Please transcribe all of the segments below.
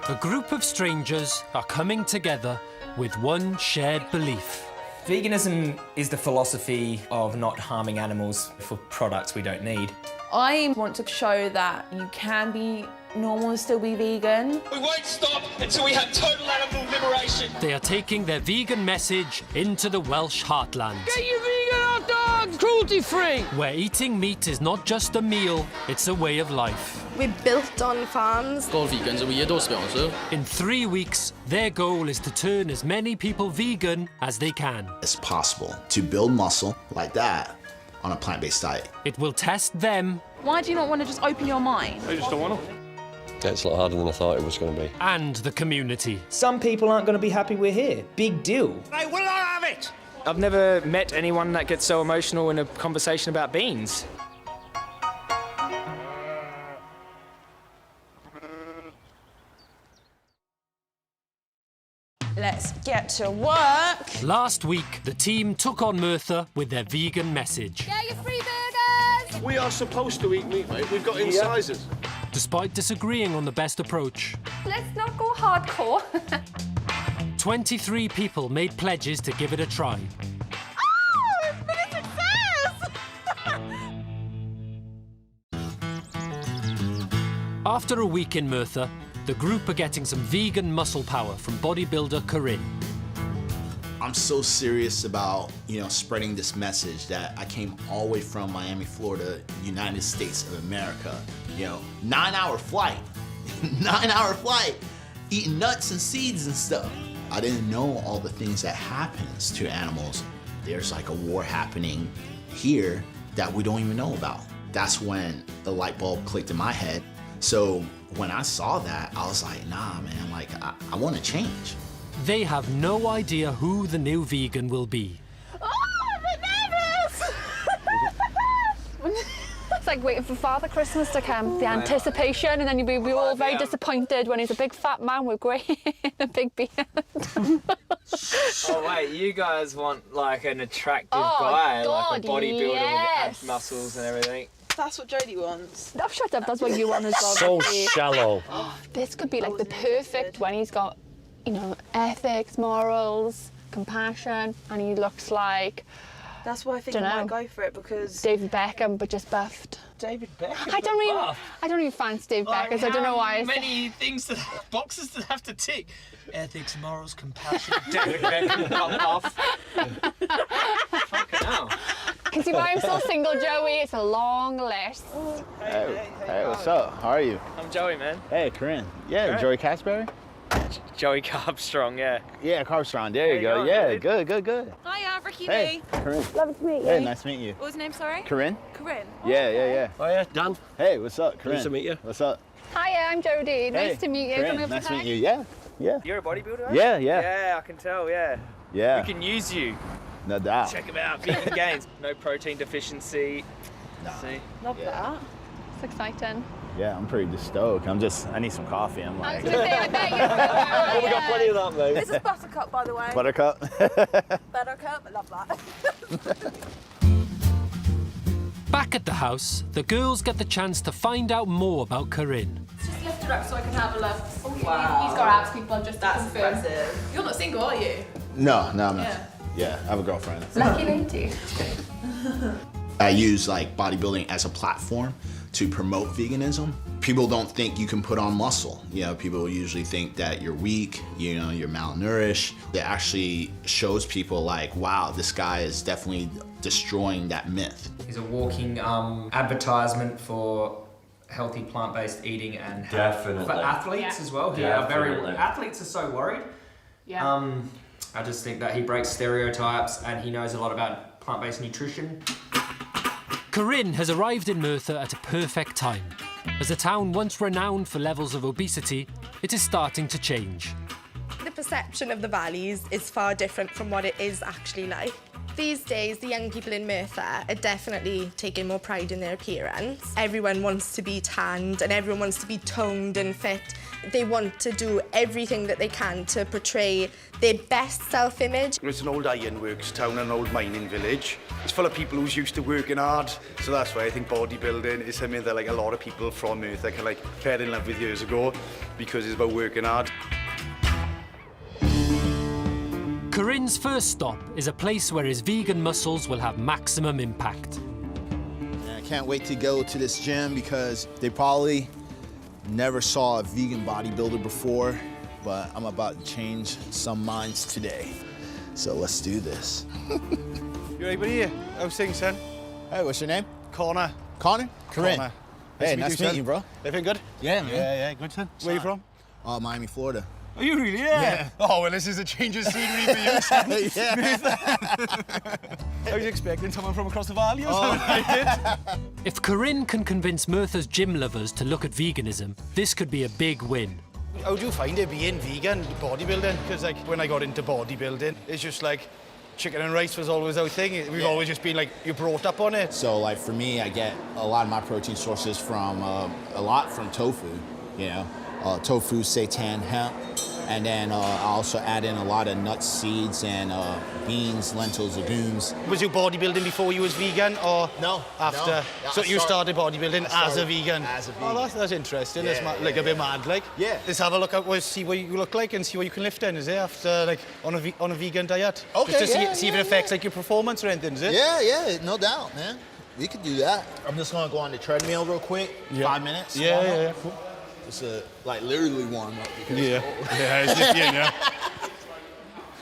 A group of strangers are coming together with one shared belief. Veganism is the philosophy of not harming animals for products we don't need. I want to show that you can be normal and still be vegan. We won't stop until we have total animal liberation. They are taking their vegan message into the Welsh heartland. Get your vegan hot dogs, cruelty-free! Where eating meat is not just a meal, it's a way of life. We're built on farms. All vegans are weirdos, to be honest with you. In 3 weeks, their goal is to turn as many people vegan as they can. It's possible to build muscle like that on a plant-based diet. It will test them. Why do you not want to just open your mind? I just don't want to. Yeah, it's a lot harder than I thought it was going to be. And the community. Some people aren't going to be happy we're here. Big deal. I will not have it! I've never met anyone that gets so emotional in a conversation about beans. Let's get to work. Last week, the team took on Merthyr with their vegan message. Get your free burgers! We are supposed to eat meat, mate. We've got incisors. Despite disagreeing on the best approach, Let's not go hardcore. 23 people made pledges to give it a try. Oh, it's been a success! After a week in Merthyr, the group are getting some vegan muscle power from bodybuilder Corinne. I'm so serious about, spreading this message that I came all the way from Miami, Florida, United States of America. 9-hour flight, 9-hour flight, eating nuts and seeds and stuff. I didn't know all the things that happens to animals. There's like a war happening here that we don't even know about. That's when the light bulb clicked in my head. So when I saw that, I was like, nah, man, like, I want to change. They have no idea who the new vegan will be. Oh, I'm nervous! It's like waiting for Father Christmas to come. The anticipation, and then you'll be all very disappointed when he's a big fat man with grey and a big beard. Oh wait, you guys want like an attractive guy, God, like a bodybuilder yes. with muscles and everything. That's what Jodie wants. Oh, shut up, that's what you want as well. So Becky. shallow. This could be like the perfect when he's got, ethics, morals, compassion, and he looks like That's why I think I might go for it, because David Beckham, but just buffed. David Beckham. I don't even fancy David Beckham. I don't know why. How many boxes to have to tick? Ethics, morals, compassion. David Beckham, off. Fucking hell. Can see why I'm still single, Joey. It's a long list. Hey, what's up? How are you? I'm Joey, man. Hey, Corinne. Yeah, Great. Joey Casberry? Joey Carbstrong, yeah. Yeah, Carbstrong. There you go. going, Yeah, dude? good. Hiya, Ricky Hey, Corinne. Lovely to meet you. Hey, nice meeting you. What was your name, sorry? Corinne? Corinne. Yeah. Oh yeah, Dan. Hey, what's up, Corinne? Nice to meet you. What's up? Hiya, I'm Jodie. Nice Hey, to meet you. Corinne, Come over nice to to meet hang. you. Yeah. You're a bodybuilder, right? Yeah. Yeah, I can tell, yeah. Yeah, We can use you. no doubt. Check him out, vegan gains. No protein deficiency. See? Love that. It's exciting. Yeah, I'm pretty just stoked. I need some coffee. I'm I like, was going to say, I bet you're Oh, we got plenty of that, mate. This is Buttercup, by the way. Buttercup. Buttercup, I love that. Back at the house, the girls get the chance to find out more about Corinne. Just lift her up so I can have a look. Oh, wow. He's got abs, people, just to confirm. Impressive. You're not single, are you? No, I'm not. Yeah, I have a girlfriend. Lucky lady. I use like bodybuilding as a platform to promote veganism. People don't think you can put on muscle. People usually think that you're weak, you're malnourished. It actually shows people like, wow, this guy is definitely destroying that myth. He's a walking advertisement for healthy plant-based eating and health Definitely. for athletes as well. Definitely. Athletes are so worried. Yeah. I just think that he breaks stereotypes and he knows a lot about plant-based nutrition. Corinne has arrived in Merthyr at a perfect time. As a town once renowned for levels of obesity, it is starting to change. The perception of the valleys is far different from what it is actually like. These days, the young people in Merthyr are definitely taking more pride in their appearance. Everyone wants to be tanned and everyone wants to be toned and fit. They want to do everything that they can to portray their best self-image. It's an old ironworks town, an old mining village. It's full of people who's used to working hard, so that's why I think bodybuilding is something that like a lot of people from Merthyr kind of like fell in love with years ago. because it's about working hard. Corinne's first stop is a place where his vegan muscles will have maximum impact. I can't wait to go to this gym because they probably never saw a vegan bodybuilder before, but I'm about to change some minds today. So let's do this. You right, buddy? How's things, son? Hey, what's your name? Connor. Connor? Corinne. Connor. Hey, nice to meet you, bro. Everything good? Yeah, man. Yeah, good, son. Where are you from? Miami, Florida. Are you really? Yeah. Oh, well, this is a change of scenery for you, son. I was expecting someone from across the valley or something. If Corinne can convince Merthyr's gym lovers to look at veganism, this could be a big win. How do you find it being vegan, bodybuilding? Because like when I got into bodybuilding, it's just like chicken and rice was always our thing. We've always just been like, you brought up on it. So like for me, I get a lot of my protein sources from, from tofu, you know. Tofu, seitan, hemp, and then I also add in a lot of nuts, seeds, and beans, lentils, legumes. Was you bodybuilding before you was vegan, or No, after? no. So you started bodybuilding as a vegan? As a vegan. Oh, that's interesting. Yeah, That's like a bit mad, like. Yeah. Let's have a look at, see what you look like and see what you can lift in, is it? After like on a vegan diet. Okay, Just to yeah, see if it affects like your performance or anything, is it? Yeah, no doubt, man. We could do that. I'm just gonna go on the treadmill real quick, 5 minutes. Yeah. Cool. Just like literally warm up. Because Yeah, it's just, yeah.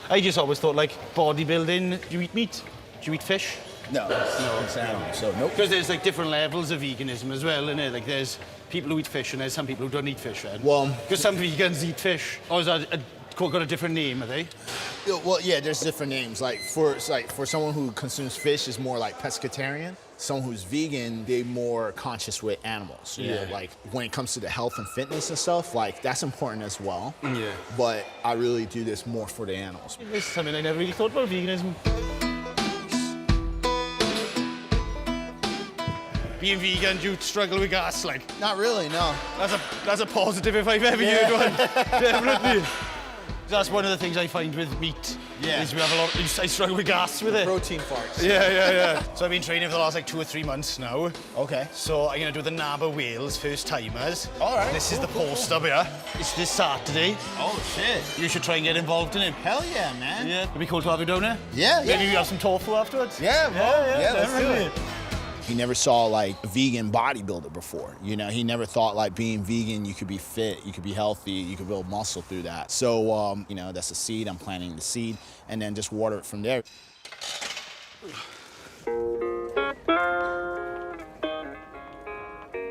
I just always thought like bodybuilding, do you eat meat? Do you eat fish? No, so nope. Because there's like different levels of veganism as well, isn't it? Like there's people who eat fish and there's some people who don't eat fish, right? Well, because some vegans eat fish. Or is that got a different name, are they? Well, yeah, there's different names. Like for someone who consumes fish is more like pescatarian. Someone who's vegan, they're more conscious with animals. You know, like when it comes to the health and fitness and stuff, like that's important as well. Yeah. But I really do this more for the animals. This is something I never really thought about, veganism. Being vegan, do you struggle with gas, like? Not really, no. That's a positive if I've ever heard one. Definitely. That's one of the things I find with meat. Yeah. Is we have a lot. I struggle with gas with it. Protein farts. Yeah. So I've been training for the last like 2 or 3 months now. Okay. So I'm gonna do the Naba Wales first timers. All right. This is the post up here. It's this Saturday. Oh shit. You should try and get involved in it. Hell yeah, man. Yeah. It'd be cool to have you down there. Yeah. Maybe we have some tofu afterwards. Yeah, bro. Yeah, let's do definitely. it. He never saw like a vegan bodybuilder before. You know, he never thought like being vegan, you could be fit, you could be healthy, you could build muscle through that. So, you know, that's a seed. I'm planting the seed and then just water it from there.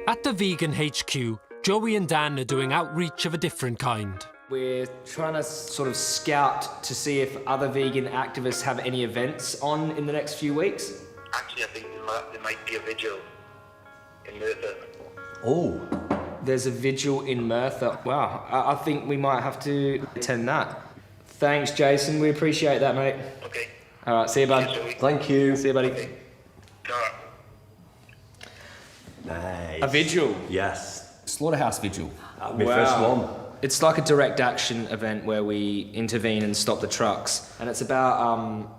At the Vegan HQ, Joey and Dan are doing outreach of a different kind. We're trying to sort of scout to see if other vegan activists have any events on in the next few weeks. Actually, I think there might be a vigil in Merthyr. Oh. There's a vigil in Merthyr. Wow, I think we might have to attend that. Thanks, Jason. We appreciate that, mate. Okay. All right, see you, bud. Thank you. See you, buddy. Okay. Nice. A vigil? Yes. Slaughterhouse vigil. That'll be first one. It's like a direct action event where we intervene and stop the trucks. And it's about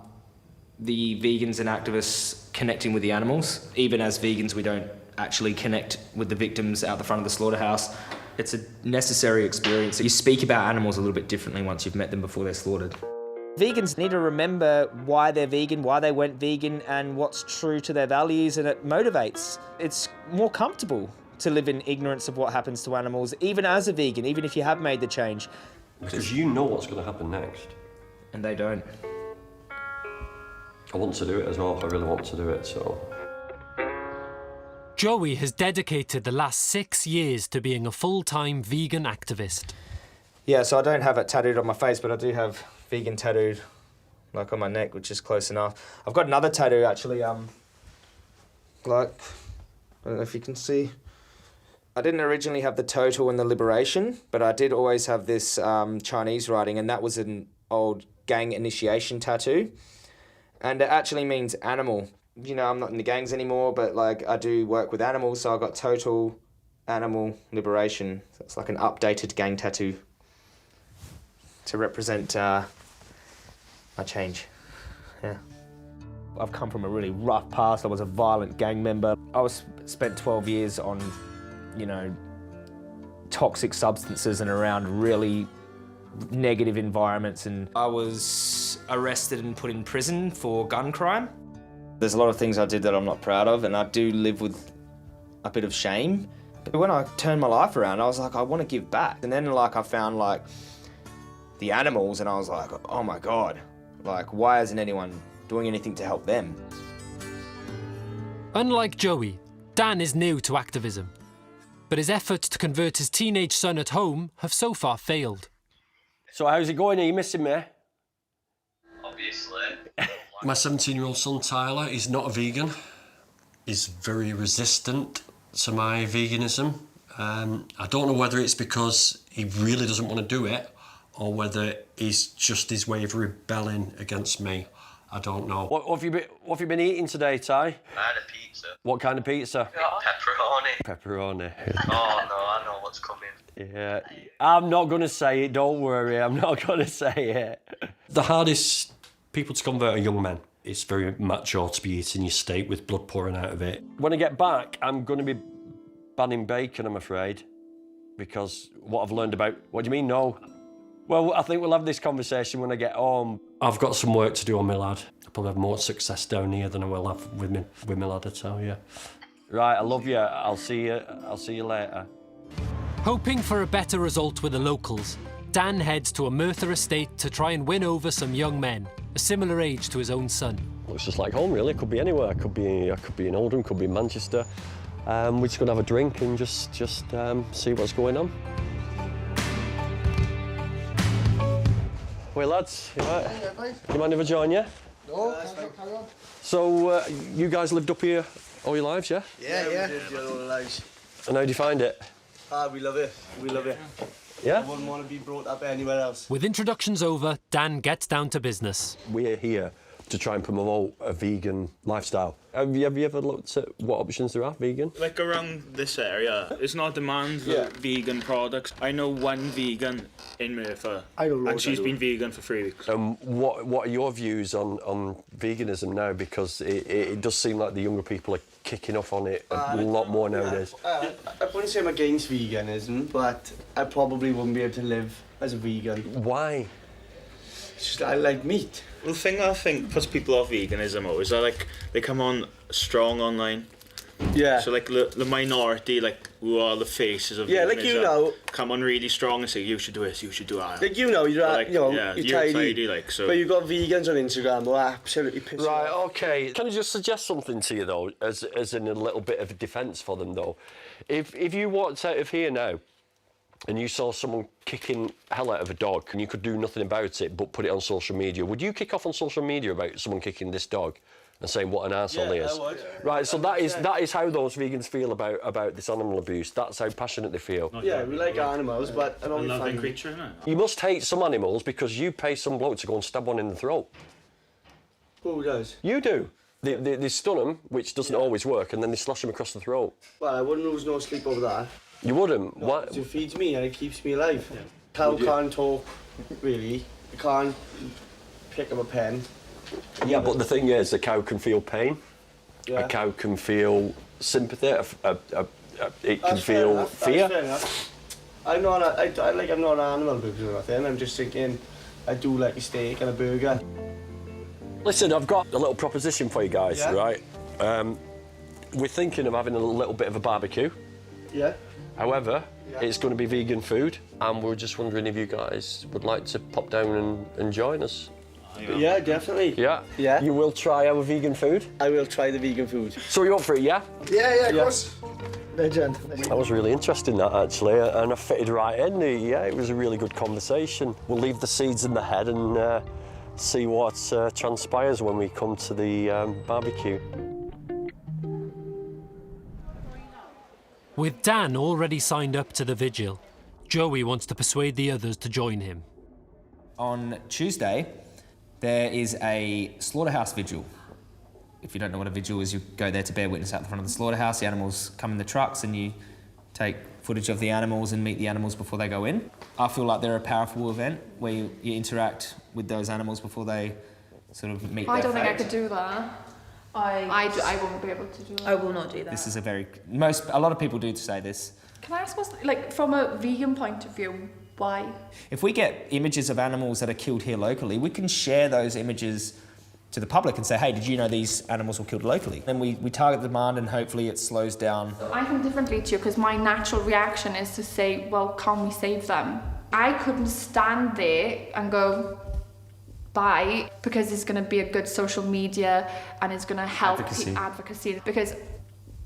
the vegans and activists connecting with the animals. Even as vegans, we don't actually connect with the victims out the front of the slaughterhouse. It's a necessary experience. You speak about animals a little bit differently once you've met them before they're slaughtered. Vegans need to remember why they're vegan, why they went vegan, and what's true to their values, and it motivates. It's more comfortable to live in ignorance of what happens to animals, even as a vegan, even if you have made the change. Because you know what's going to happen next. And they don't. I want to do it as well. I really want to do it, so... Joey has dedicated the last 6 years to being a full-time vegan activist. Yeah, so I don't have it tattooed on my face, but I do have vegan tattooed, like on my neck, which is close enough. I've got another tattoo, actually, like, I don't know if you can see. I didn't originally have the total and the liberation, but I did always have this Chinese writing, and that was an old gang initiation tattoo. And it actually means animal. You know, I'm not in the gangs anymore, but like I do work with animals, so I got total animal liberation. So it's like an updated gang tattoo to represent my change. Yeah. I've come from a really rough past. I was a violent gang member. I spent 12 years on, you know, toxic substances and around really negative environments, and I was arrested and put in prison for gun crime. There's a lot of things I did that I'm not proud of, and I do live with a bit of shame. But when I turned my life around, I was like, I want to give back. And then like I found like the animals, and I was like, oh my God, like why isn't anyone doing anything to help them? Unlike Joey, Dan is new to activism, but his efforts to convert his teenage son at home have so far failed. So how's it going? Are you missing me? Obviously. My 17-year-old son Tyler is not a vegan. He's very resistant to my veganism. I don't know whether it's because he really doesn't want to do it or whether it's just his way of rebelling against me. I don't know. What have you been eating today, Ty? I had a pizza. What kind of pizza? Pepperoni. Pepperoni. Oh no, I know what's coming. Yeah, I'm not going to say it, don't worry, I'm not going to say it. The hardest people to convert are young men. It's very macho to be eating your steak with blood pouring out of it. When I get back, I'm going to be banning bacon, I'm afraid, because what I've learned about... What do you mean, no? Well, I think we'll have this conversation when I get home. I've got some work to do on my lad. I'll probably have more success down here than I will have with my lad, I tell you. Right, I love you. I'll see you later. Hoping for a better result with the locals, Dan heads to a Merthyr estate to try and win over some young men, a similar age to his own son. Looks just like home, really. It could be anywhere. I could be in Oldham, could be in Manchester. We're just going to have a drink and just see what's going on. Well, lads, you right? Yeah, you mind if I join you? No, carry on. So, you guys lived up here all your lives, yeah? Yeah. We did all our lives. And how do you find it? We love it. We love it. Yeah? I wouldn't want to be brought up anywhere else. With introductions over, Dan gets down to business. We're here to try and promote a vegan lifestyle. Have you ever looked at what options there are, vegan? Like around this area, it's not demand for vegan products. I know one vegan in Merthyr, and she's been vegan for 3 weeks. What are your views on veganism now? Because it does seem like the younger people are kicking off on it a lot more nowadays. I wouldn't say I'm against veganism, but I probably wouldn't be able to live as a vegan. Why? It's just I like meat. The thing I think puts people off veganism is that like they come on strong online. Yeah. So like the minority, like who are the faces of veganism, come on really strong and say you should do this, you should do that. Like you're tidy, like so. But you've got vegans on Instagram who are absolutely pissed off. Right, okay. Can I just suggest something to you though, as in a little bit of a defence for them though? If you walked out of here now and you saw someone kicking hell out of a dog and you could do nothing about it but put it on social media, would you kick off on social media about someone kicking this dog and saying what an arsehole he is? I would. Right, so that is how those vegans feel about this animal abuse. That's how passionate they feel. Yeah, we like animals, but I don't loving creature, isn't it? You must hate some animals because you pay some bloke to go and stab one in the throat. Who does? You do. They stun them, which doesn't always work, and then they slash them across the throat. Well, I wouldn't lose no sleep over that. You wouldn't? No, What? it feeds me and it keeps me alive. Yeah. Cow can't talk, really. You can't pick up a pen. Yeah, but the thing is, a cow can feel pain. Yeah. A cow can feel sympathy. It can feel fear. That's fair enough. I'm not an animal because or nothing. I'm just thinking, I do like a steak and a burger. Listen, I've got a little proposition for you guys, right? We're thinking of having a little bit of a barbecue. Yeah. However, it's going to be vegan food, and we're just wondering if you guys would like to pop down and join us. Yeah, definitely. Yeah? Yeah. You will try our vegan food? I will try the vegan food. So you're up for it, yeah? Yeah, of course. Legend. That was really interesting, that, actually, and I fitted right in. Yeah, it was a really good conversation. We'll leave the seeds in the head and see what transpires when we come to the barbecue. With Dan already signed up to the vigil, Joey wants to persuade the others to join him. On Tuesday, there is a slaughterhouse vigil. If you don't know what a vigil is, you go there to bear witness out the front of the slaughterhouse. The animals come in the trucks and you take footage of the animals and meet the animals before they go in. I feel like they're a powerful event where you interact with those animals before they sort of meet their fate. I don't think I could do that. I won't be able to do that. I will not do that. This is a lot of people do say this. Can I ask, like, from a vegan point of view, why? If we get images of animals that are killed here locally, we can share those images to the public and say, hey, did you know these animals were killed locally? Then we target the demand and hopefully it slows down. I think differently to you because my natural reaction is to say, well, can't we save them? I couldn't stand there and go, bye, because it's going to be a good social media and it's going to help advocacy. Because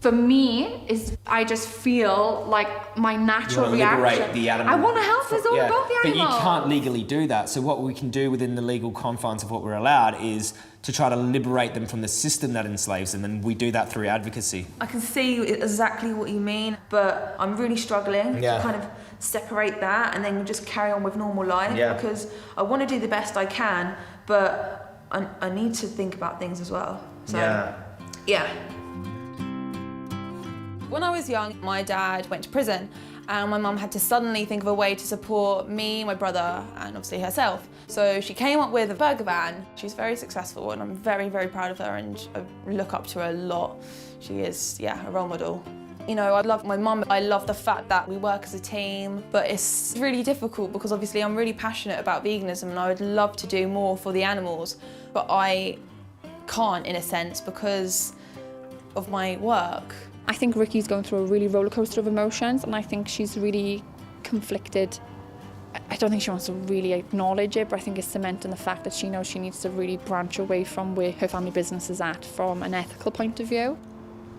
for me, I just feel like my natural reaction. Liberate the animal. I want to help. It's all about the animal. But you can't legally do that. So what we can do within the legal confines of what we're allowed is to try to liberate them from the system that enslaves them, and we do that through advocacy. I can see exactly what you mean, but I'm really struggling to kind of separate that and then just carry on with normal life because I want to do the best I can, but I need to think about things as well. So, yeah. When I was young, my dad went to prison and my mum had to suddenly think of a way to support me, my brother, and obviously herself. So she came up with a burger van. She's very successful and I'm very, very proud of her and I look up to her a lot. She is, a role model. You know, I love my mum. I love the fact that we work as a team, but it's really difficult because obviously I'm really passionate about veganism and I would love to do more for the animals, but I can't in a sense because of my work. I think Ricky's going through a really roller coaster of emotions and I think she's really conflicted. I don't think she wants to really acknowledge it, but I think it's cementing the fact that she knows she needs to really branch away from where her family business is at from an ethical point of view.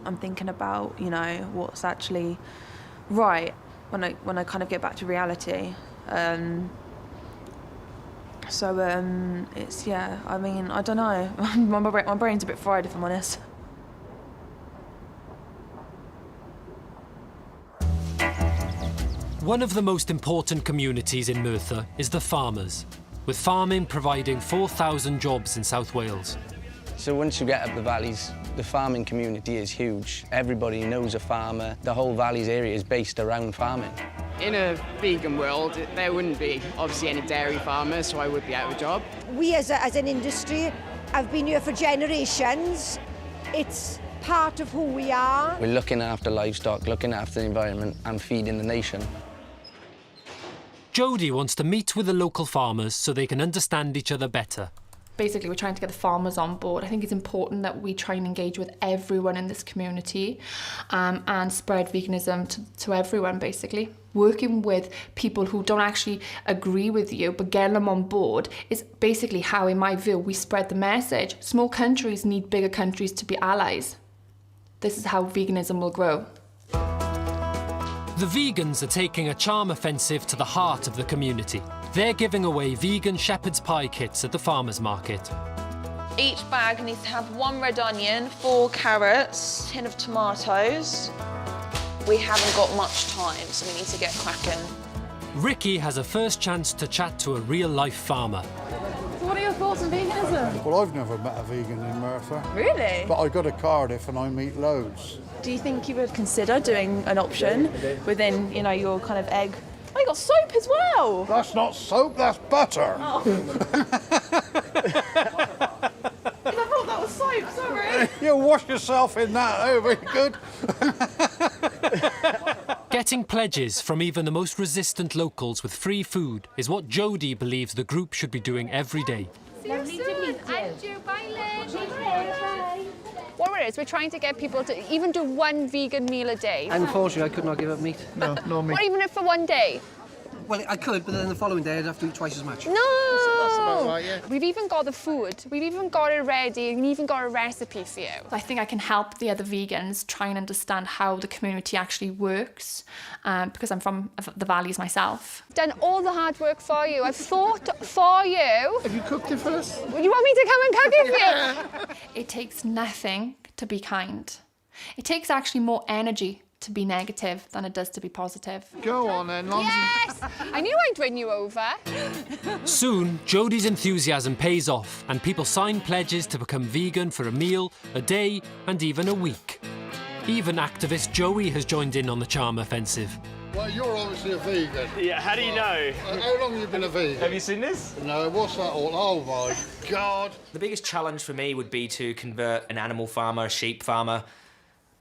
I'm thinking about, you know, what's actually right when I kind of get back to reality. It's, I mean, I don't know. my brain's a bit fried, if I'm honest. One of the most important communities in Merthyr is the farmers, with farming providing 4,000 jobs in South Wales. So once you get up the valleys, the farming community is huge. Everybody knows a farmer. The whole valleys area is based around farming. In a vegan world, there wouldn't be obviously any dairy farmers, so I would be out of a job. We as an industry have been here for generations. It's part of who we are. We're looking after livestock, looking after the environment and feeding the nation. Jodie wants to meet with the local farmers so they can understand each other better. Basically, we're trying to get the farmers on board. I think it's important that we try and engage with everyone in this community and spread veganism to everyone, basically. Working with people who don't actually agree with you, but getting them on board is basically how, in my view, we spread the message. Small countries need bigger countries to be allies. This is how veganism will grow. The vegans are taking a charm offensive to the heart of the community. They're giving away vegan shepherd's pie kits at the farmers market. Each bag needs to have 1 red onion, 4 carrots, tin of tomatoes. We haven't got much time, so we need to get cracking. Ricky has a first chance to chat to a real-life farmer. So what are your thoughts on veganism? Well, I've never met a vegan in Merthyr. Really? But I go to Cardiff and I meet loads. Do you think you would consider doing an option within, you know, your kind of egg? Oh, you got soap as well. That's not soap, that's butter. Oh. I thought that was soap, sorry. You wash yourself in that, oh, very good. Getting pledges from even the most resistant locals with free food is what Jodie believes the group should be doing every day. See you soon. Andrew, bye, Lynn. What it is, we're trying to get people to even do 1 vegan meal a day. Unfortunately, I could not give up meat. No meat. Or even if for 1 day. Well, I could, but then the following day I'd have to eat twice as much. No! That's about right, yeah. We've even got the food. We've even got it ready. We've even got a recipe for you. I think I can help the other vegans try and understand how the community actually works because I'm from the valleys myself. Done all the hard work for you. I've thought for you. Have you cooked it for us? You want me to come and cook it for you? It takes nothing to be kind. It takes actually more energy to be negative than it does to be positive. Go on then, Lonzy. Yes! I knew I'd win you over. Soon, Jodie's enthusiasm pays off and people sign pledges to become vegan for a meal, a day and even a week. Even activist Joey has joined in on the charm offensive. Well, you're obviously a vegan. Yeah, how do you know? How long have you been a vegan? Have you seen this? No, what's that all? Oh my God. The biggest challenge for me would be to convert an animal farmer, a sheep farmer.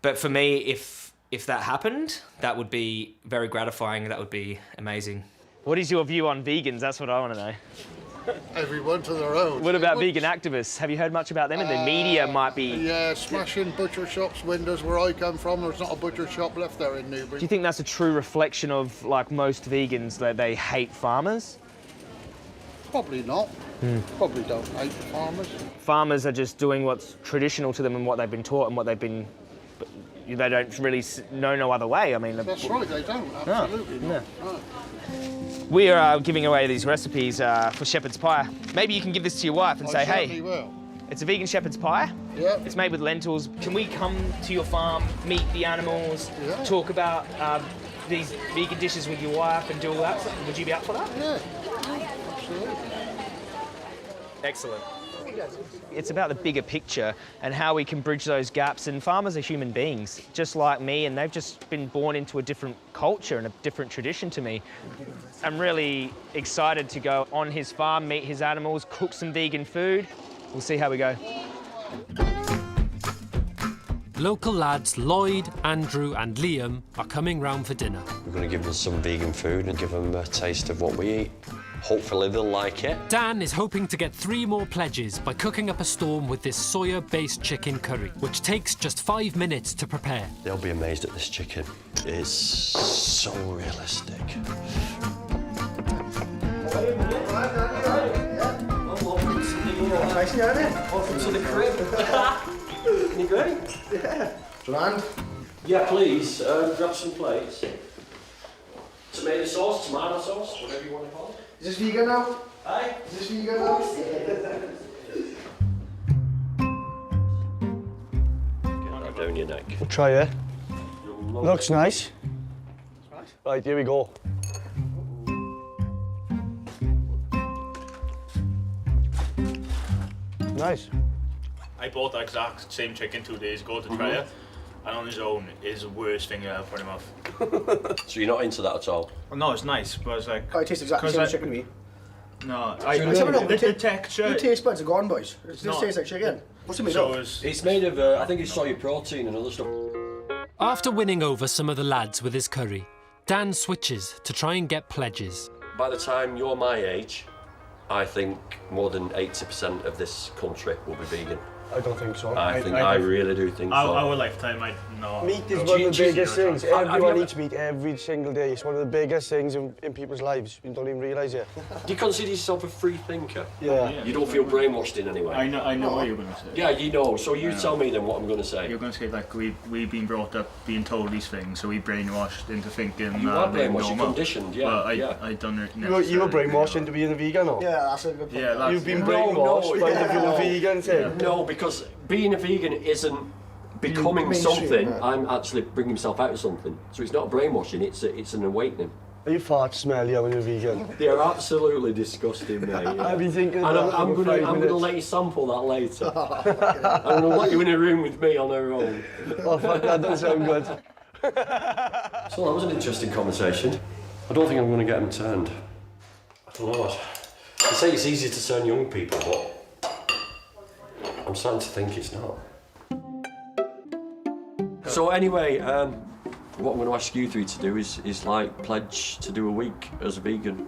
But for me, if if that happened, that would be very gratifying. That would be amazing. What is your view on vegans? That's what I want to know. Everyone to their own. What about vegan activists? Have you heard much about them? And the media might be... Yeah, smashing butcher shops' windows where I come from. There's not a butcher shop left there in Newbury. Do you think that's a true reflection of, like, most vegans, that they hate farmers? Probably not. Probably don't hate the farmers. Farmers are just doing what's traditional to them and what they've been taught and what they've been... They don't really know no other way. I mean... That's right, they don't. Absolutely not. No. We are giving away these recipes for shepherd's pie. Maybe you can give this to your wife and say, hey, will. It's a vegan shepherd's pie. Yeah. It's made with lentils. Can we come to your farm, meet the animals, talk about these vegan dishes with your wife and do all that? Would you be up for that? Yeah, absolutely. Excellent. It's about the bigger picture and how we can bridge those gaps. And farmers are human beings, just like me, and they've just been born into a different culture and a different tradition to me. I'm really excited to go on his farm, meet his animals, cook some vegan food. We'll see how we go. Local lads Lloyd, Andrew and Liam are coming round for dinner. We're going to give them some vegan food and give them a taste of what we eat. Hopefully they'll like it. Dan is hoping to get 3 more pledges by cooking up a storm with this soya-based chicken curry, which takes just 5 minutes to prepare. They'll be amazed at this chicken. It's so realistic. Welcome to the crib. You ready? Yeah. Joanne? Yeah, please, grab some plates. Tomato sauce, tomato sauce, whatever you want to call it. Is this vegan now? Aye. Is this vegan now? Get that down your neck. We'll try it. Looks nice. Right, here we go. Nice. I bought that exact same chicken 2 days ago to try it, and on his own is the worst thing I ever put in my mouth. So you're not into that at all? Well, no, it's nice, but it's like... Oh, it tastes exactly the same as chicken to me. No, the texture... Your taste buds are gone, boys. It just tastes like chicken. What's it made of? It's made of, I think it's soy protein and other stuff. After winning over some of the lads with his curry, Dan switches to try and get pledges. By the time you're my age, I think more than 80% of this country will be vegan. I don't think so. I really do think so. Our lifetime, no. Meat is one of the biggest things. Everyone eats meat every single day. It's one of the biggest things in people's lives. You don't even realise it. Do you consider yourself a free thinker? Yeah. You don't feel brainwashed in any way? I know what you're going to say. Yeah, you know. So you tell me then what I'm going to say. You're going to say, like, we've been brought up being told these things, so we brainwashed into thinking... You are brainwashed, you're conditioned, yeah. Well, I don't necessarily... You were brainwashed into being a vegan, or? Yeah, that's a good point. Yeah, You've been brainwashed by the whole vegan thing. No, because being a vegan isn't becoming something. I'm actually bringing myself out of something. So it's not brainwashing, it's an awakening. Are you fart smelly when you're vegan? They are absolutely disgusting, mate. I've been thinking and that I'm going to let you sample that later. I'm going to let you in a room with me on our own. Oh, fuck, that doesn't sound good. So that was an interesting conversation. I don't think I'm going to get them turned. I don't know. They say it's easy to turn young people, but I'm starting to think it's not. So anyway, what I'm going to ask you three to do is like pledge to do a week as a vegan.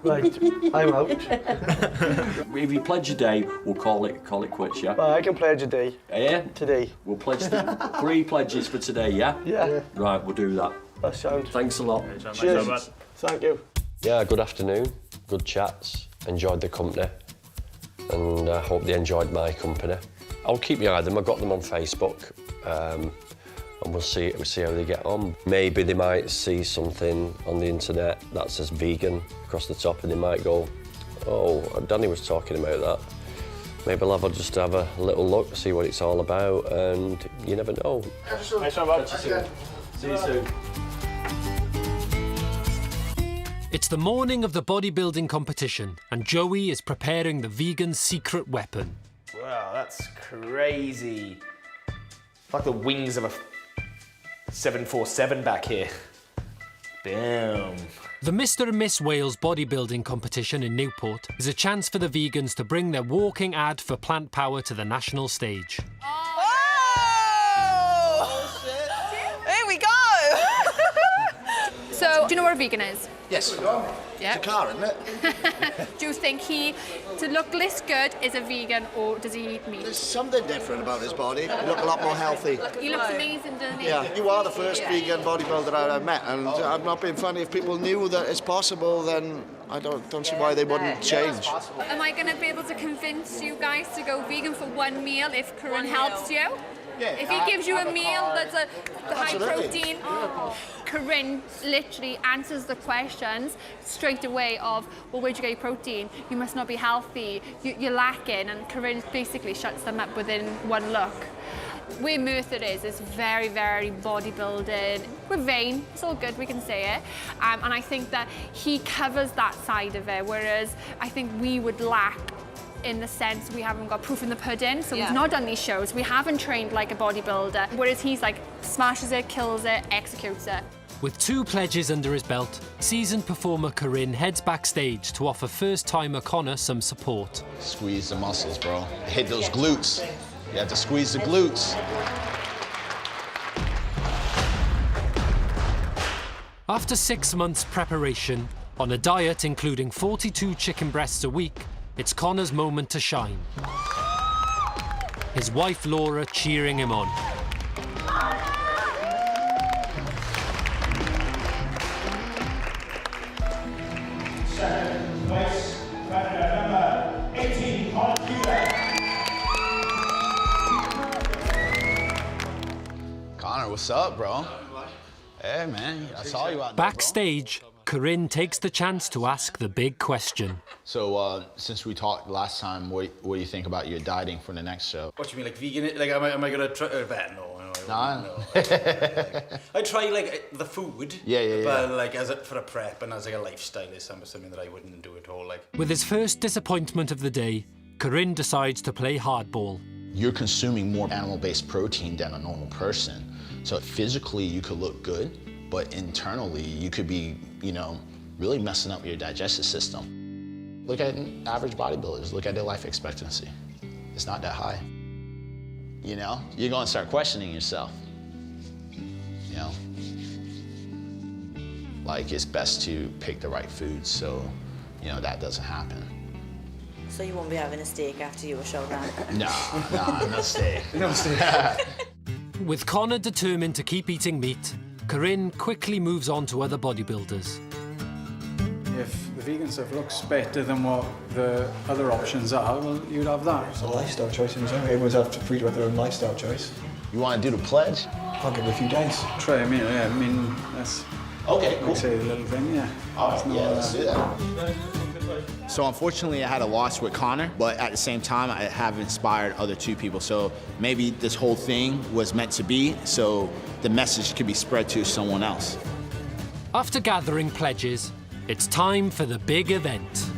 Right, I'm out. If you pledge a day, we'll call it quits, yeah? Well, I can pledge a day. Yeah? Today. We'll pledge 3 pledges for today, yeah? Yeah. Right, we'll do that. That sounds. Thanks a lot. Cheers. Thank you. Yeah, good afternoon. Good chats. Enjoyed the company. And I hope they enjoyed my company. I'll keep my eye on them. I've got them on Facebook. And we'll see how they get on. Maybe they might see something on the internet that says vegan across the top and they might go, oh, Danny was talking about that. Maybe I'll just have a little look, see what it's all about, and you never know. Nice one, Bob. See you soon. It's the morning of the bodybuilding competition, and Joey is preparing the vegan secret weapon. Wow, that's crazy. It's like the wings of a 747 back here. Damn. The Mr. and Miss Wales bodybuilding competition in Newport is a chance for the vegans to bring their walking ad for plant power to the national stage. Oh, shit. Do you know what a vegan is? Yes. Yeah. It's a car, isn't it? Do you think he, to look this good, is a vegan or does he eat meat? There's something different about his body. You look a lot more healthy. He looks amazing, doesn't he? Yeah, you are the first vegan bodybuilder I've met, and I'm not being funny. If people knew that it's possible, then I don't see why they wouldn't change. Am I going to be able to convince you guys to go vegan for one meal if Corinne helps you? Yeah, if he gives you a meal that's the high Absolutely. protein, Corinne literally answers the questions straight away of, well, where'd you get your protein? You must not be healthy. You're lacking. And Corinne basically shuts them up within one look. Where Merthyr is very, very bodybuilding. We're vain, it's all good, we can say it. And I think that he covers that side of it, whereas I think we would lack in the sense we haven't got proof in the pudding, so we've not done these shows, we haven't trained like a bodybuilder, whereas he's like smashes it, kills it, executes it. With 2 pledges under his belt, seasoned performer Corinne heads backstage to offer first-timer Connor some support. Squeeze the muscles, bro. Hit those glutes. You have to squeeze the glutes. After 6 months preparation, on a diet including 42 chicken breasts a week, it's Connor's moment to shine. His wife Laura cheering him on. Second place, number 18, Connor, what's up, bro? Hey, man, I saw you out there, Backstage, Corinne takes the chance to ask the big question. So, since we talked last time, what do you think about your dieting for the next show? What do you mean, like vegan? Like, am I gonna try? No. I try like the food. Yeah. But like for a prep and as like a lifestyle is something that I wouldn't do at all. Like. With his first disappointment of the day, Corinne decides to play hardball. You're consuming more animal-based protein than a normal person. So physically you could look good, but internally you could be, really messing up your digestive system. Look at average bodybuilders, look at their life expectancy. It's not that high. You're gonna start questioning yourself. Like it's best to pick the right foods so, that doesn't happen. So you won't be having a steak after your show then? No steak. No steak. With Connor determined to keep eating meat, Corinne quickly moves on to other bodybuilders. If the vegan stuff looks better than what the other options are, well, you'd have that. It's a lifestyle choice, everyone's free to have their own lifestyle choice. You want to do the pledge? I'll give it a few days. Try, I mean, that's... Okay, cool. Like say a little thing, yeah. All right, let's do that. So unfortunately, I had a loss with Connor, but at the same time, I have inspired other 2 people. So maybe this whole thing was meant to be, so the message could be spread to someone else. After gathering pledges, it's time for the big event.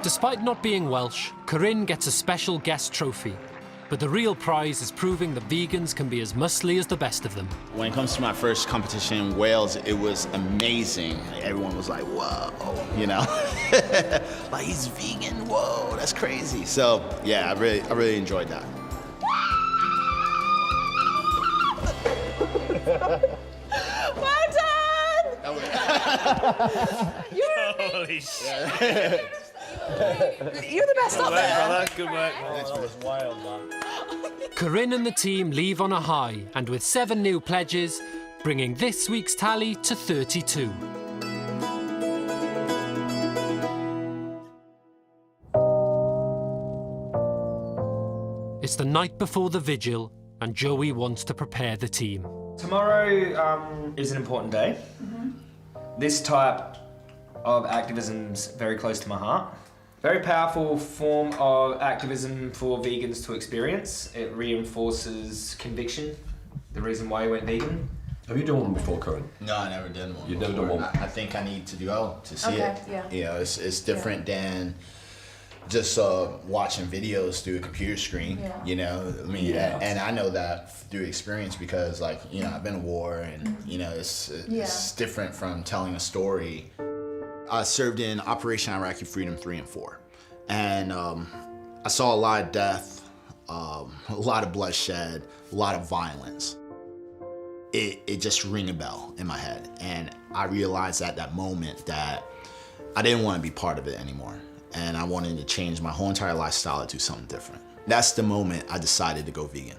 Despite not being Welsh, Corinne gets a special guest trophy. But the real prize is proving that vegans can be as muscly as the best of them. When it comes to my first competition in Wales, it was amazing. Everyone was like, whoa, like he's vegan, whoa, that's crazy. So yeah, I really enjoyed that. Well done! Holy shit. You're the best up there. Good work. That was wild, man. Corinne and the team leave on a high, and with 7 new pledges, bringing this week's tally to 32. It's the night before the vigil, and Joey wants to prepare the team. Tomorrow is an important day. This type of activism's very close to my heart. Very powerful form of activism for vegans to experience. It reinforces conviction, the reason why you went vegan. Have you done one before, Corinne? No, I never done one. You've never done one? I think I need to go to see it. Yeah. It's different than just watching videos through a computer screen, you know, I mean, and I know that through experience because, like, you know, I've been in war and, you know, it's different from telling a story. I served in Operation Iraqi Freedom 3 and 4, and I saw a lot of death, a lot of bloodshed, a lot of violence. It just rang a bell in my head, and I realized at that moment that I didn't want to be part of it anymore, and I wanted to change my whole entire lifestyle to do something different. That's the moment I decided to go vegan.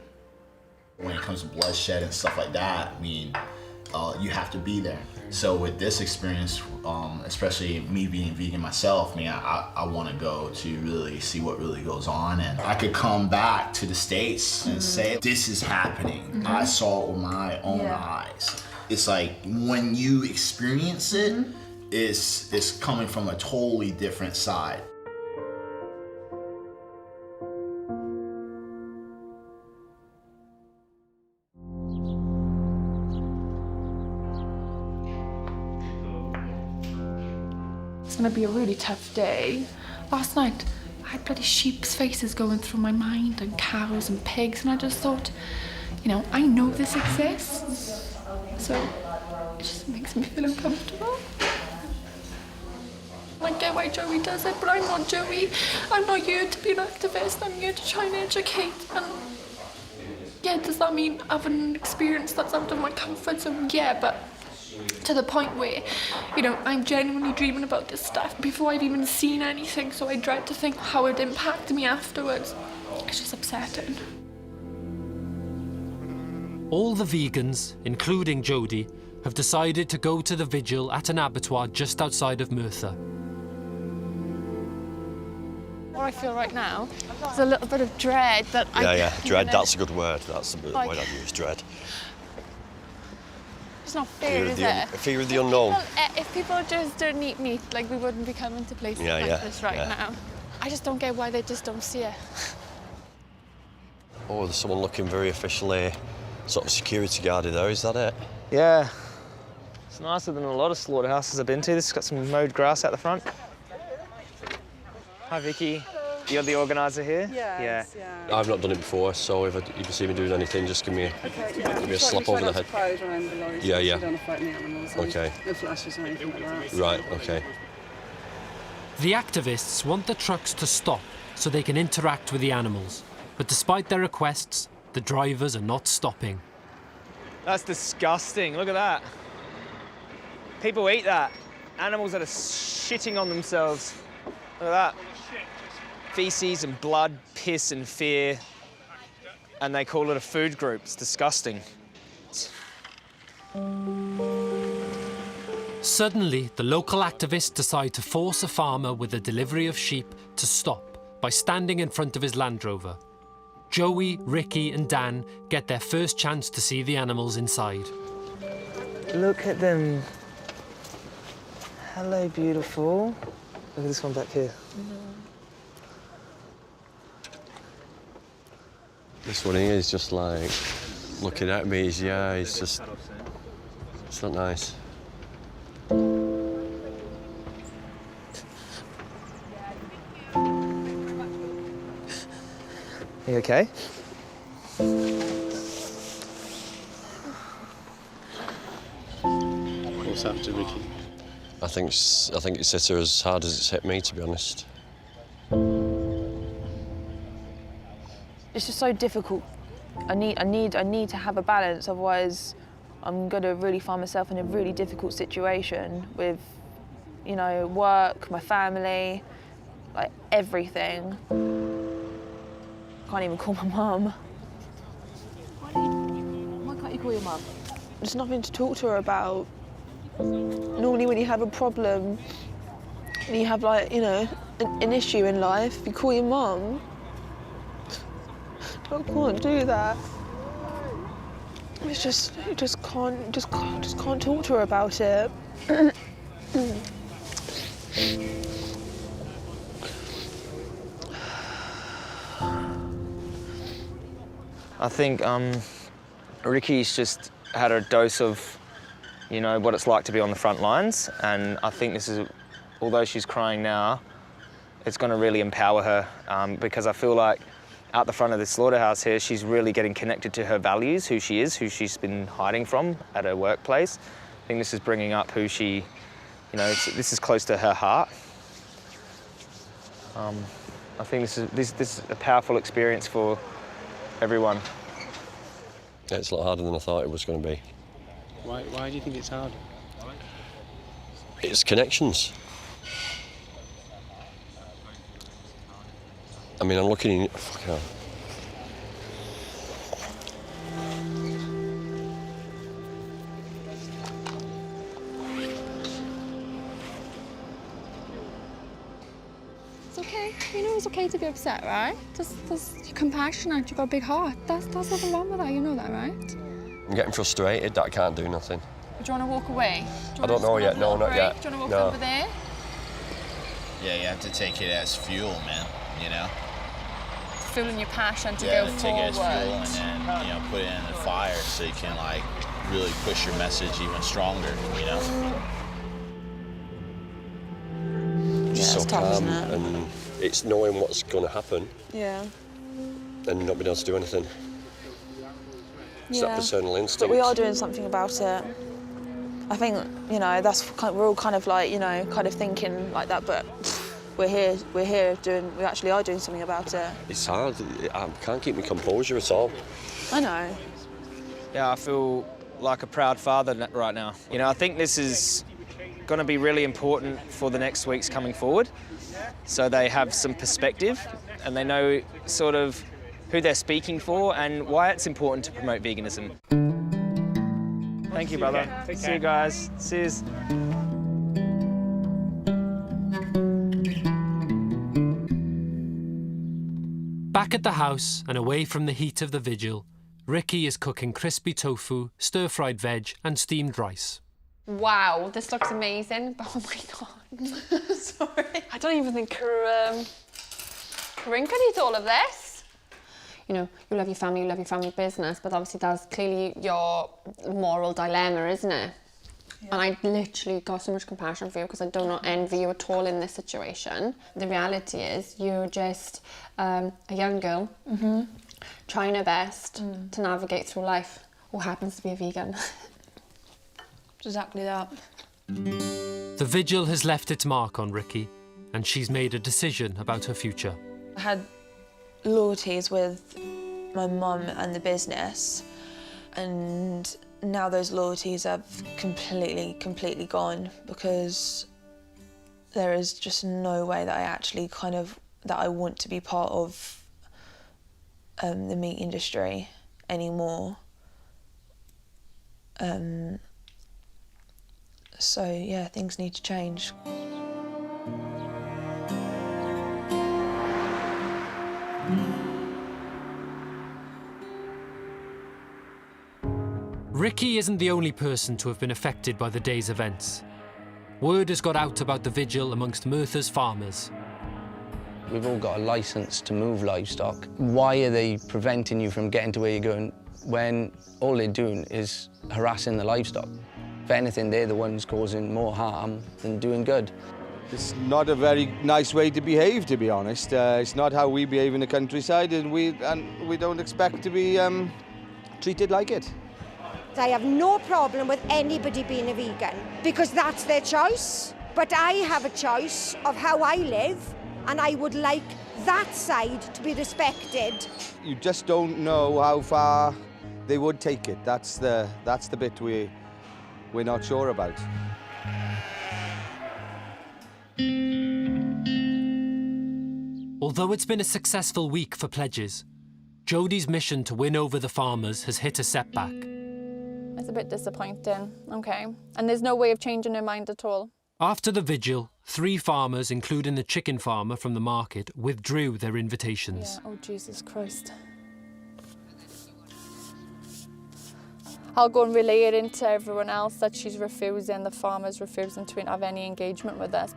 When it comes to bloodshed and stuff like that, I mean, you have to be there. So with this experience, especially me being vegan myself, I mean, I want to go to really see what really goes on, and I could come back to the States and say, this is happening. I saw it with my own eyes. It's like when you experience it, it's coming from a totally different side. It's gonna be a really tough day. Last night, I had bloody sheep's faces going through my mind and cows and pigs, and I just thought, you know, I know this exists, so it just makes me feel uncomfortable. I get why Joey does it, but I'm not Joey. I'm not here to be an activist. I'm here to try and educate. And yeah, does that mean having an experience that's out of my comfort zone? Yeah, but to the point where, you know, I'm genuinely dreaming about this stuff before I've even seen anything, so I dread to think how it impacted me afterwards. It's just upsetting. All the vegans, including Jodie, have decided to go to the vigil at an abattoir just outside of Merthyr. What I feel right now is a little bit of dread that dread, that's a good word. That's the word I'd use, dread. It's not fair, is it? Fear of the unknown. If people just don't eat meat, like, we wouldn't be coming to places like this right now. I just don't get why they just don't see it. Oh, there's someone looking very officially sort of security guarded there, is that it? Yeah. It's nicer than a lot of slaughterhouses I've been to. This has got some mowed grass out the front. Hi, Vicky. You're the organiser here? Yes, yeah. I've not done it before, so if you see me doing anything, just give me a slap over the head. Yeah. You don't fight the animals. Okay. No flashes or anything like that. Right, okay. The activists want the trucks to stop so they can interact with the animals. But despite their requests, the drivers are not stopping. That's disgusting. Look at that. People eat that. Animals that are shitting on themselves. Look at that. Feces and blood, piss and fear. And they call it a food group. It's disgusting. Suddenly, the local activists decide to force a farmer with a delivery of sheep to stop by standing in front of his Land Rover. Joey, Ricky and Dan get their first chance to see the animals inside. Look at them. Hello, beautiful. Look at this one back here. This one here is just like looking at me. He's just. It's not nice. You okay? What's happened to Ricky? I think it's hit her as hard as it's hit me, to be honest. It's just so difficult. I need to have a balance, otherwise I'm going to really find myself in a really difficult situation with, you know, work, my family, like everything. I can't even call my mum. Why can't you call your mum? There's nothing to talk to her about. Normally when you have a problem, and you have, like, you know, an issue in life, you call your mum. I can't do that. It's just, you just can't talk to her about it. I think Ricky's just had a dose of, you know, what it's like to be on the front lines, and I think this is, although she's crying now, it's going to really empower her because I feel like out the front of the slaughterhouse here, she's really getting connected to her values, who she is, who she's been hiding from at her workplace. I think this is bringing up who she, you know, this is close to her heart. I think this is a powerful experience for everyone. Yeah, it's a lot harder than I thought it was going to be. Why do you think it's hard? It's connections. I mean, I'm looking in... Fuck hell. It's okay. You know it's okay to be upset, right? You're compassionate, you've got a big heart. There's nothing wrong with that, you know that, right? I'm getting frustrated that I can't do nothing. Do you want to walk away? I don't know yet. No, not yet. Do you want to walk over there? Yeah, you have to take it as fuel, man, you know? Fueling your passion to Yeah, go take it as fuel forward. and then, you know, put it in the fire so you can, like, really push your message even stronger, you know? Just it's so tough, calm, isn't it? and it's knowing what's going to happen Yeah. and not being able to do anything. It's that paternal instinct. But we are doing something about it. I think, you know, we're all kind of like, you know, kind of thinking like that, but we actually are doing something about it. It's hard. I can't keep my composure at all. I know. Yeah, I feel like a proud father right now. You know, I think this is going to be really important for the next weeks coming forward. So they have some perspective and they know sort of who they're speaking for and why it's important to promote veganism. Thank you, brother. See you guys. Cheers. Back at the house and away from the heat of the vigil, Ricky is cooking crispy tofu, stir-fried veg and steamed rice. Wow, this looks amazing. Oh my God. Sorry. I don't even think Corinne could eat all of this. You know, you love your family business, but obviously that's clearly your moral dilemma, isn't it? Yeah. And I literally got so much compassion for you because I do not envy you at all in this situation. The reality is you're just a young girl trying her best to navigate through life, who happens to be a vegan. Exactly that. The vigil has left its mark on Ricky, and she's made a decision about her future. I had loyalties with my mum and the business, and now those loyalties have completely gone because there is just no way that I actually that I want to be part of the meat industry anymore. So yeah, things need to change. Ricky isn't the only person to have been affected by the day's events. Word has got out about the vigil amongst Merthyr's farmers. We've all got a licence to move livestock. Why are they preventing you from getting to where you're going when all they're doing is harassing the livestock? If anything, they're the ones causing more harm than doing good. It's not a very nice way to behave, to be honest. It's not how we behave in the countryside, and we don't expect to be treated like it. I have no problem with anybody being a vegan because that's their choice. But I have a choice of how I live, and I would like that side to be respected. You just don't know how far they would take it. That's the bit we're not sure about. Although it's been a successful week for pledges, Jodie's mission to win over the farmers has hit a setback. It's a bit disappointing, okay. And there's no way of changing her mind at all. After the vigil, 3 farmers, including the chicken farmer from the market, withdrew their invitations. Yeah, oh Jesus Christ. I'll go and relay it into everyone else that she's refusing, the farmer's refusing to have any engagement with us.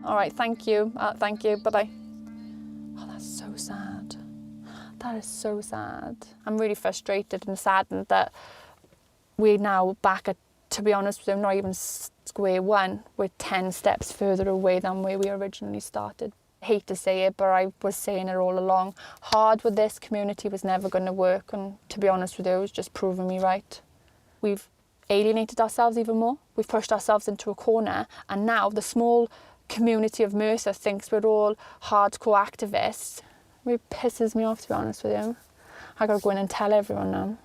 All right, thank you. Thank you, bye-bye. Oh, that's so sad. That is so sad. I'm really frustrated and saddened that we're now back at to be honest with you, not even square one. We're 10 steps further away than where we originally started. I hate to say it, but I was saying it all along. Hard with this community was never going to work, and to be honest with you, it's just proven me right. We've alienated ourselves even more. We've pushed ourselves into a corner, and now the small community of Mercer thinks we're all hardcore activists. It pisses me off, to be honest with you. I gotta go in and tell everyone now.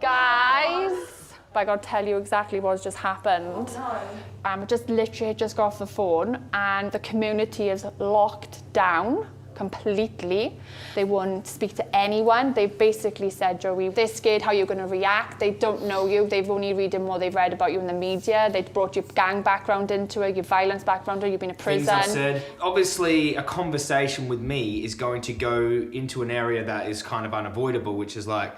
Guys, I gotta tell you exactly what's just happened. Oh, no. Just literally just got off the phone, and the community is locked down completely. They won't speak to anyone. They've basically said, Joey, they're scared how you're going to react. They don't know you. They've only reading what they've read about you in the media. They've brought your gang background into it, your violence background, or you've been in prison. Things I've said. Obviously, a conversation with me is going to go into an area that is kind of unavoidable, which is like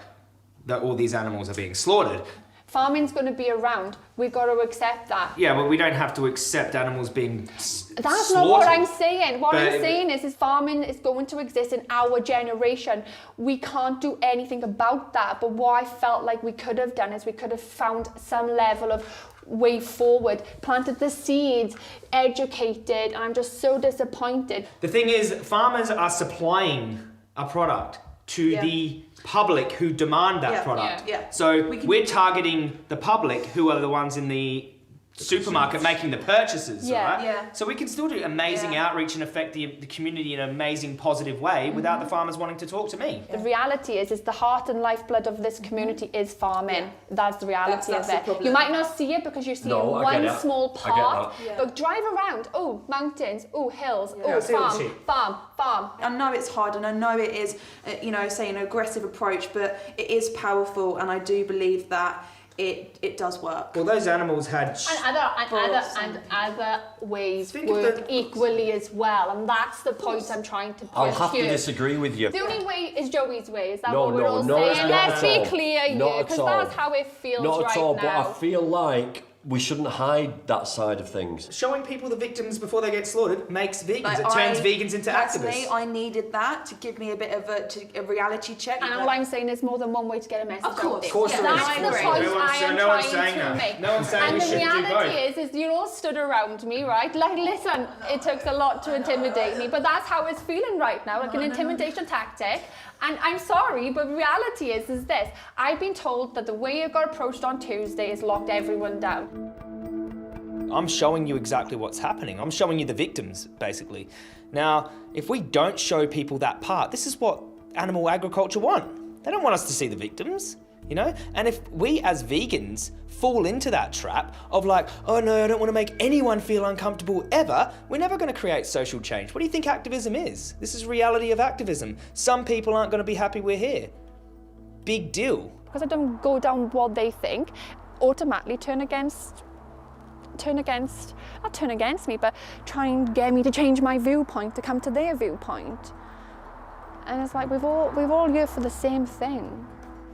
that all these animals are being slaughtered. Farming's going to be around. We've got to accept that. Yeah, but we don't have to accept animals being That's slaughtered. not what I'm saying. What I'm saying is farming is going to exist in our generation. We can't do anything about that. But what I felt like we could have done is we could have found some level of way forward, planted the seeds, educated, and I'm just so disappointed. The thing is, farmers are supplying a product to the public who demand that product. So we're targeting the public who are the ones in the supermarket making the purchases, right? So we can still do amazing outreach and affect the community in an amazing, positive way without the farmers wanting to talk to me. The reality is the heart and lifeblood of this community is farming. That's the reality of it. You might not see it because you're seeing one small part, but drive around, oh, mountains, oh, hills, oh, farm. I know it's hard, and I know it is, say an aggressive approach, but it is powerful, and I do believe that it does work. Well, those animals had other ways work equally as well, and that's the point I'm trying to push. I'll have to disagree with you. The only way is Joey's way. Is that what we're all saying? Let's be clear here, because that's how it feels right now. Not at all, but I feel like we shouldn't hide that side of things. Showing people the victims before they get slaughtered makes vegans. It turns vegans into activists. I needed that to give me a bit of a reality check. And all I'm saying is more than one way to get a message out there. Of course there is. That's the point I am trying to make. No one's saying we should do both. And the reality is you all stood around me, right? Like, listen, it took a lot to intimidate me, but that's how it's feeling right now, like an intimidation tactic. And I'm sorry, but reality is this. I've been told that the way it got approached on Tuesday has locked everyone down. I'm showing you exactly what's happening. I'm showing you the victims, basically. Now, if we don't show people that part, this is what animal agriculture want. They don't want us to see the victims, you know? And if we as vegans fall into that trap of like, oh no, I don't want to make anyone feel uncomfortable ever, we're never going to create social change. What do you think activism is? This is reality of activism. Some people aren't going to be happy we're here. Big deal. Because I don't go down what they think, automatically not turn against me, but try and get me to change my viewpoint, to come to their viewpoint. And it's like, we're all here for the same thing.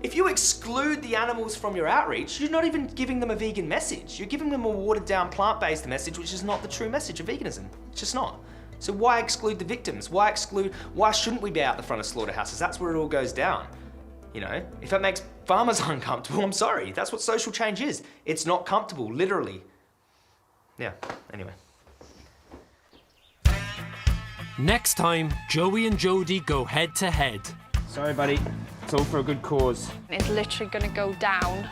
If you exclude the animals from your outreach, you're not even giving them a vegan message. You're giving them a watered down plant-based message, which is not the true message of veganism. It's just not. So why exclude the victims? Why shouldn't we be out the front of slaughterhouses? That's where it all goes down. You know, if that makes farmers uncomfortable, I'm sorry. That's what social change is. It's not comfortable, literally. Yeah, anyway. Next time, Joey and Jodie go head to head. Sorry, buddy. It's all for a good cause. It's literally going to go down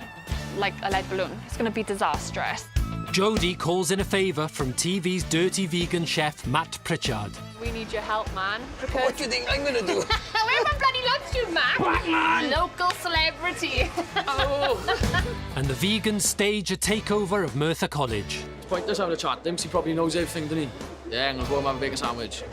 like a lead balloon. It's going to be disastrous. Jodie calls in a favour from TV's dirty vegan chef Matt Pritchard. We need your help, man. Because... What do you think I'm going to do? Where my bloody lunch, man? Blackman! Local celebrity. Oh. And the vegans stage a takeover of Merthyr College. It's pointless having a chat with him, 'cause he probably knows everything, doesn't he? Yeah, I'm going to go and have a bigger sandwich.